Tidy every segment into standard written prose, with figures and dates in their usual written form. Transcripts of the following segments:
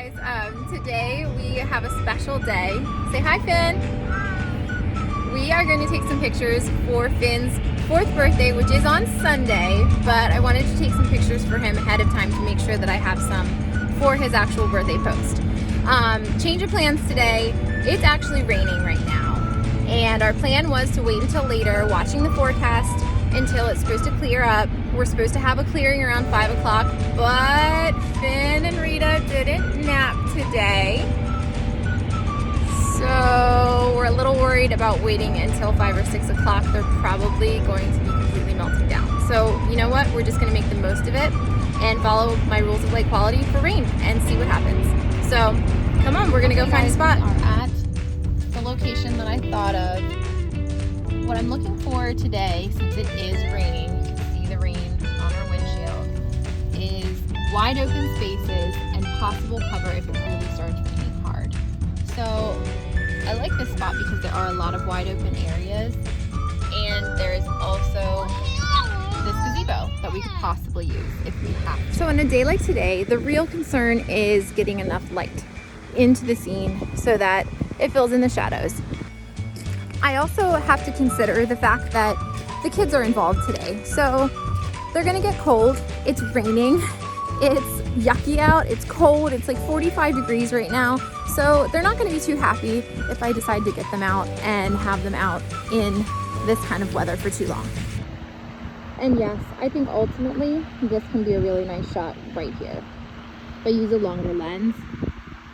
guys, today we have a special day. Say hi, Finn. We are going to take some pictures for Finn's 4th birthday, which is on Sunday, but I wanted to take some pictures for him ahead of time to make sure that I have some for his actual birthday post. Change of plans today. It's actually raining right now, and our plan was to wait until later, watching the forecast until it's supposed to clear up. We're supposed to have a clearing around 5 o'clock, but Finn and Rita didn't nap today. So we're a little worried about waiting until 5 or 6 o'clock. They're probably going to be completely melting down. So you know what? We're just gonna make the most of it and follow my rules of light quality for rain and see what happens. So come on, we're gonna go find a spot. We are at the location that I thought of. What I'm looking for today, since it is raining, you can see the rain on our windshield, is wide open spaces and possible cover if it really starts raining hard. So I like this spot because there are a lot of wide open areas, and there is also this gazebo that we could possibly use if we have to. So on a day like today, the real concern is getting enough light into the scene so that it fills in the shadows. I also have to consider the fact that the kids are involved today. So they're gonna get cold. It's raining. It's yucky out. It's cold. It's like 45 degrees right now. So they're not gonna be too happy if I decide to get them out and have them out in this kind of weather for too long. And yes, I think ultimately this can be a really nice shot right here. If I use a longer lens,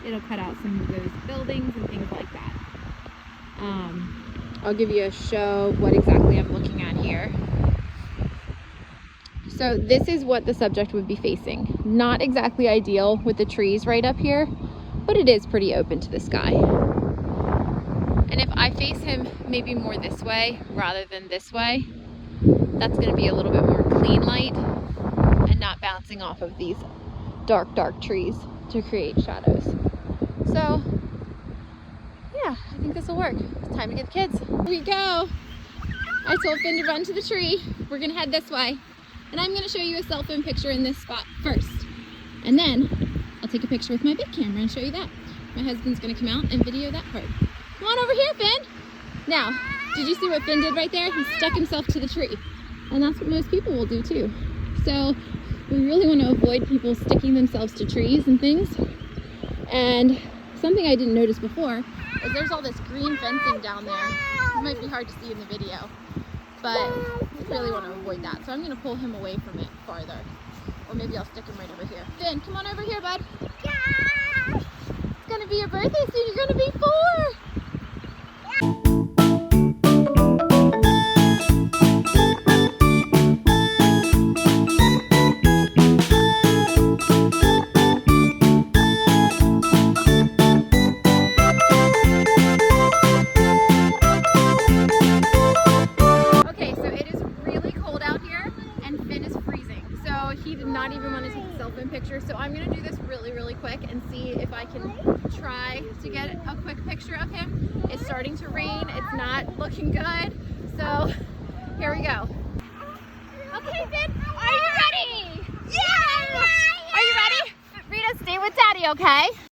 it'll cut out some of those buildings and things like that. I'll give you a show of what exactly I'm looking at here. So this is what the subject would be facing. Not exactly ideal with the trees right up here, but it is pretty open to the sky. And if I face him maybe more this way rather than this way, that's going to be a little bit more clean light and not bouncing off of these dark trees to create shadows. So yeah, I think this will work. It's time to get the kids. Here we go. I told Finn to run to the tree. We're gonna head this way. And I'm gonna show you a cell phone picture in this spot first. And then I'll take a picture with my big camera and show you that. My husband's gonna come out and video that part. Come on over here, Finn. Now, did you see what Finn did right there? He stuck himself to the tree. And that's what most people will do too. So we really wanna avoid people sticking themselves to trees and things. And something I didn't notice before is there's all this green fencing down there. It might be hard to see in the video, but we really want to avoid that. So I'm going to pull him away from it farther. Or maybe I'll stick him right over here. Finn, come on over here, bud. Yeah. It's going to be your birthday soon. You're going to be 4. He did not even want to take a cell phone picture, so I'm going to do this really quick and see if I can try to get a quick picture of him. It's starting to rain. It's not looking good, so here we go. Okay, Finn, are you ready? Yeah! Are you ready? Rita, stay with Daddy, okay?